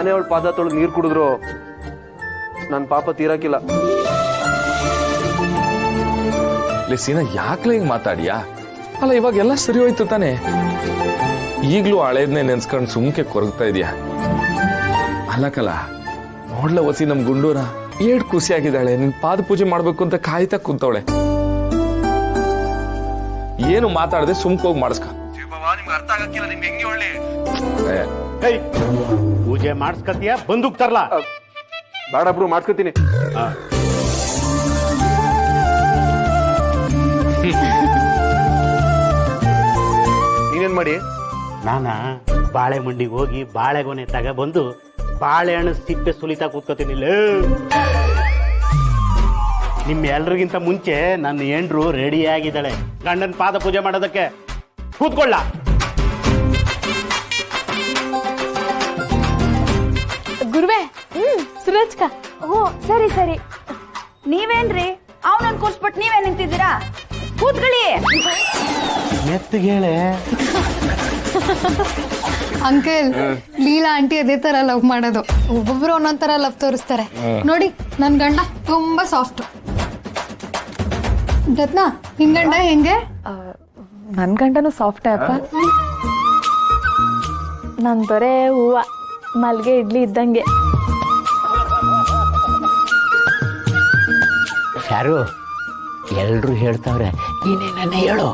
ನಾನೇ ಅವಳ ಪಾದ ತೊಳೆದು ನೀರು ಕುಡಿದ್ರು ನನ್ನ ಪಾಪ ತೀರಾಕಿಲ್ಲ. ಸೀನಾ ಯಾಕ್ಲ ಹಿಂಗ್ ಮಾತಾಡಿಯಾ? ಅಲ್ಲ ಇವಾಗ ಎಲ್ಲ ಸರಿ ಹೋಯ್ತು ತಾನೆ. ಈಗ್ಲೂ ಹಳೇದ್ನೇ ನೆನ್ಸ್ಕೊಂಡು ಸುಮ್ಕೆ ಕೊರಗ್ತಾ ಇದೀಯಾ? ಅಲ್ಲಕಲ್ಲ ನೋಡ್ಲ ವಸಿ ನಮ್ ಗುಂಡೂರ ಏಡ್ ಖುಷಿಯಾಗಿದ್ದಾಳೆ. ನಿನ್ ಪಾದ ಪೂಜೆ ಮಾಡ್ಬೇಕು ಅಂತ ಕಾಯ್ತಾ ಕುಂತವಳೆ. ಏನು ಮಾತಾಡದೆ ಸುಮ್ಕೋಗಿ ಮಾಡಿಸ್ಕ. ಅರ್ಥ ಆಗಕ್ಕಿಲ್ಲ ನಿಮ್ಗೆ ಹೆಂಗೆ ಒಳ್ಳೆ ಪೂಜೆ ಮಾಡಿಸ್ಕತಿಯ ಬಂದೂಕ್ ತರ್ಲಾ? ಬೇಡ ಬ್ರೋ, ಮಾಡ್ಸ್ಕೊತೀನಿ. ನೀನೇನ್ ಮಾಡಿ? ನಾನ ಬಾಳೆ ಮಂಡಿಗೆ ಹೋಗಿ ಬಾಳೆಗೊನೆ ತಗೊಬಂದು ಬಾಳೆಹಣ್ಣು ಸಿಪ್ಪೆ ಸುಲಿತಾ ಕೂತ್ಕೋತೀನಿ. ನಿಮ್ ಎಲ್ರಿಗಿಂತ ಮುಂಚೆ ನನ್ನ ಹೆಂಡ್ರು ರೆಡಿ ಆಗಿದ್ದಾಳೆ ಗಂಡನ ಪಾದ ಪೂಜೆ ಮಾಡೋದಕ್ಕೆ. ಕೂತ್ಕೊಳ್ಳ. ಗುರುವೆ. ಸುರಜ್ಕ. ಓ ಸರಿ ಸರಿ. ನೀವೇನ್ರಿ ಅವನನ್ನ ಕೂರ್ಸ್ಬಿಟ್ಟು ನೀವೇ ನಿಂತಿದ್ದೀರಾ? ಕೂತ್ಕೊಳ್ಳಿ. ಮೆತ್ತಗೇಳೆ. ಅಂಕಲ್, ಲೀಲಾ ಆಂಟಿ ಅದೇ ತರ ಲವ್ ಮಾಡೋದು. ಒಬ್ಬೊಬ್ರು ಒಂದೊಂದ್ ತರ ಲವ್ ತೋರಿಸ್ತಾರೆ. ನೋಡಿ ನನ್ ಗಂಡ ತುಂಬಾ ಸಾಫ್ಟ್. ರತ್ನ, ನಿನ್ ಗಂಡ ಹೆಂಗೆ? ನನ್ ಗಂಡನು ಸಾಫ್ಟ್ ಅಪ್ಪ. ನನ್ ದೊರೆ ಹೂವ, ಮಲ್ಗೆ ಇಡ್ಲಿ ಇದ್ದಂಗೆ. ಯಾರು ಎಲ್ರು ಹೇಳ್ತಾವ್ರೆ, ನೀನೇನ ಹೇಳು.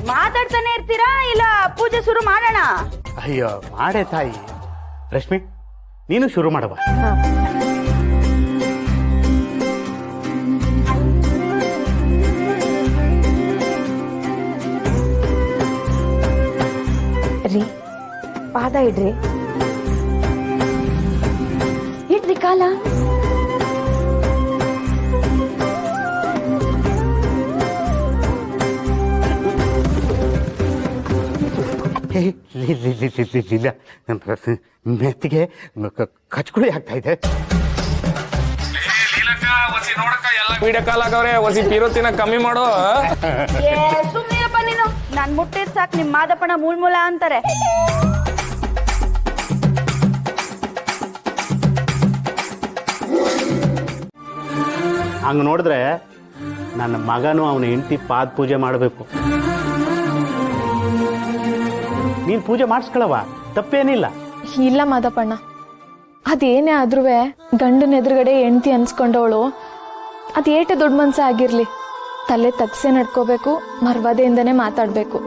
ಮಾತಾಡ್ತಾನೆ ಇರ್ತೀರಾ ಇಲ್ಲ ಪೂಜೆ ಶುರು ಮಾಡೋಣ? ಅಯ್ಯೋ ಮಾಡೇ ತಾಯಿ. ರಶ್ಮಿ, ನೀನು ಶುರು ಮಾಡವ. ರೀ, ಪಾದ ಇಡ್ರಿ. ಇಡ್ರಿ ಕಾಲ. ಮೆತ್ತಿಗೆ ಕಚ್ಕುಳಿ ಆಗ್ತಾ ಇದೆ. ವಿಡಿಯೋ ಕಾಲ್ ಆಗವ್ರೆ. ವಸಿ ಪಿರೋತಿನ ಕಮ್ಮಿ ಮಾಡೋ. ಸುಮ್ಮನಿರಪ್ಪ ನೀನು. ನಾನ್ ಮುಟ್ಟಿರ್ ಸಾಕ್ ನಿಮ್ ಮಾದಪ್ಪನ ಮೂಲ ಅಂತಾರೆ. ಹಂಗ ನೋಡಿದ್ರೆ ನನ್ನ ಮಗನು ಅವನ ಹೆಂಡತಿ ಪಾದ ಪೂಜೆ ಮಾಡಬೇಕು. ನೀನ್ ಪೂಜೆ ಮಾಡಿಸ್ಕೊಳವ, ತಪ್ಪೇನಿಲ್ಲ. ಇಲ್ಲ ಮಾದಪ್ಪಣ್ಣ, ಅದೇನೇ ಆದ್ರೂ ಗಂಡನ ಎದುರುಗಡೆ ಹೆಂಡತಿ ಅನ್ಸ್ಕೊಂಡವಳು ಅದೇಟೆ ದೊಡ್ಡ ಮನ್ಸ ಆಗಿರ್ಲಿ, ತಲೆ ತಗ್ಸೆ ನಡ್ಕೋಬೇಕು, ಮರ್ವಾದೆಯಿಂದನೇ ಮಾತಾಡ್ಬೇಕು.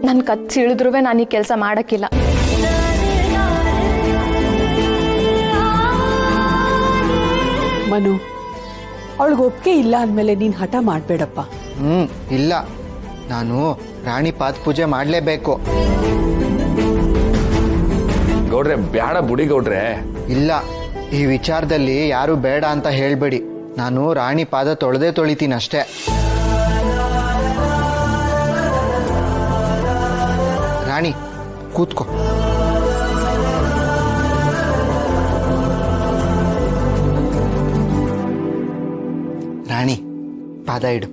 ನನ್ ಕತ್ ಇಳಿದ್ರೂ ನಾನು ಈ ಕೆಲಸ ಮಾಡಕ್ಕಿಲ್ಲ. ಮನು, ಅವಳಿಗೆ ಒಪ್ಪಿಗೆ ಇಲ್ಲ ಅಂದಮೇಲೆ ನೀನ್ ಹಠ ಮಾಡ್ಬೇಡಪ್ಪ. ಇಲ್ಲ, ನಾನು ರಾಣಿ ಪಾದ ಪೂಜೆ ಮಾಡಲೇಬೇಕು. ಗೌಡ್ರೆ ಬ್ಯಾಡ ಬುಡಿ ಗೌಡ್ರೆ. ಇಲ್ಲ, ಈ ವಿಚಾರದಲ್ಲಿ ಯಾರು ಬೇಡ ಅಂತ ಹೇಳ್ಬೇಡಿ. ನಾನು ರಾಣಿ ಪಾದ ತೊಳಿತೀನಿ ಅಷ್ಟೇ. ರಾಣಿ ಕೂತ್ಕೋ. ರಾಣಿ ಪಾದ ಇಡು.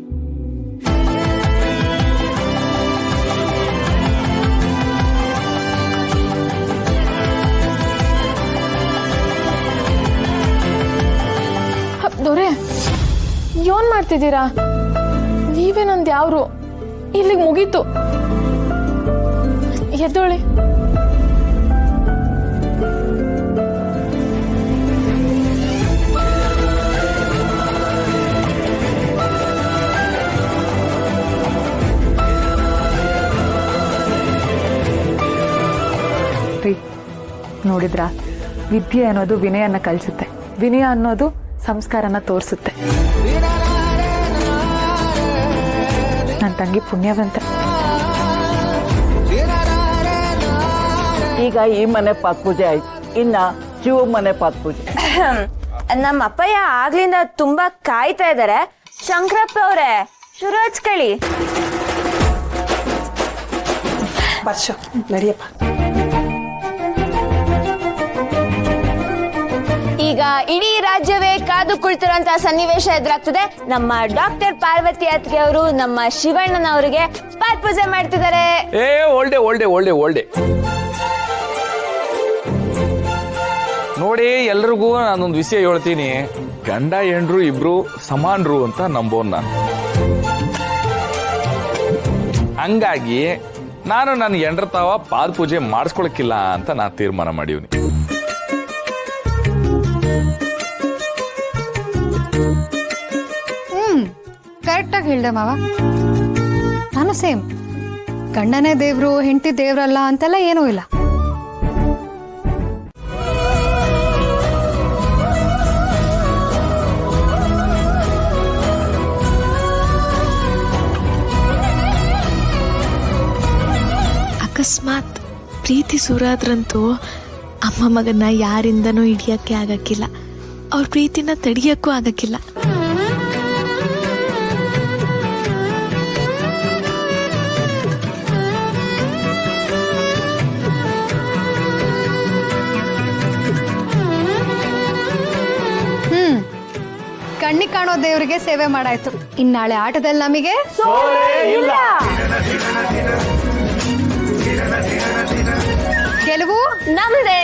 ದೊರೆ, ಏನ್ ಮಾಡ್ತಿದ್ದೀರಾ? ನೀವೇ ನಂದು ಯಾವ್ರು? ಇಲ್ಲಿಗೆ ಮುಗೀತು. ಎದ್ದೋಳಿ. ನೋಡಿದ್ರಾ, ವಿದ್ಯೆ ಅನ್ನೋದು ವಿನಯನ ಕಲಿಸುತ್ತೆ, ವಿನಯ ಅನ್ನೋದು ಸಂಸ್ಕಾರನ ತೋರಿಸುತ್ತೆ. ನನ್ನ ತಂಗಿ ಪುಣ್ಯವಂತ. ಈಗ ಈ ಮನೆ ಪಾದ ಪೂಜೆ ಆಯ್ತು, ಇನ್ನ ಶಿವ ಮನೆ ಪಾದ ಪೂಜೆ. ನಮ್ಮ ಅಪ್ಪಯ್ಯ ಆಗ್ಲಿಂದ ತುಂಬಾ ಕಾಯ್ತಾ ಇದಾರೆ. ಶಂಕರಪ್ಪ ಅವರೇ, ಶುರು ಹಚ್ಕೊಳ್ಳಿ. ಬರ್ಷ ನಡಿಯಪ್ಪ. ಈಗ ಇಡೀ ರಾಜ್ಯವೇ ಕಾದು ಕುಳಿತಿರುವಂತ ಸನ್ನಿವೇಶ ಎದುರಾಗ್ತದೆ. ನಮ್ಮ ಡಾಕ್ಟರ್ ಪಾರ್ವತಿ ಅತ್ಗೆ ಅವರು ನಮ್ಮ ಶಿವಣ್ಣನವರಿಗೆ ಪಾದ ಪೂಜೆ ಮಾಡ್ತಿದ್ದಾರೆ. ಏ ಓಲ್ಡೆ ಓಲ್ಡೆ ಓಲ್ಡೆ ಓಲ್ಡೆ ನೋಡಿ, ಎಲ್ರಿಗೂ ನಾನೊಂದು ವಿಷಯ ಹೇಳ್ತೀನಿ. ಗಂಡ ಹೆಂಡ್ರು ಇಬ್ರು ಸಮಾನರು ಅಂತ ನಂಬೋನ್ ನಾನು. ಹಂಗಾಗಿ ನಾನು ನನ್ನ ಹೆಂಡ್ರ ತಾವ ಪಾದ ಪೂಜೆ ಮಾಡಿಸ್ಕೊಳಕ್ಕಿಲ್ಲ ಅಂತ ನಾನು ತೀರ್ಮಾನ ಮಾಡೀವ್ನಿ. ಕರೆಕ್ಟಾಗಿ ಹೇಳ್ದೆ ಮಾವ. ನಾನು ಸೇಮ್. ಗಂಡನೇ ದೇವ್ರು ಹೆಂಡತಿ ದೇವ್ರಲ್ಲ ಅಂತೆಲ್ಲ ಏನೂ ಇಲ್ಲ. ಅಕಸ್ಮಾತ್ ಪ್ರೀತಿ ಸುರಾದ್ರಂತೂ ಅಮ್ಮ ಮಗನ ಯಾರಿಂದನೂ ಹಿಡಿಯಕ್ಕೆ ಆಗಕ್ಕಿಲ್ಲ, ಅವ್ರ ಪ್ರೀತಿನ ತಡಿಯಕ್ಕೂ ಆಗಕ್ಕಿಲ್ಲ. ಕಣ್ಣಿಗೆ ಕಾಣೋ ದೇವ್ರಿಗೆ ಸೇವೆ ಮಾಡಾಯ್ತು. ಇನ್ನಾಳೆ ಆಟದಲ್ಲಿ ನಮಗೆ ಗೆಲುವು ನಮ್ದೇ.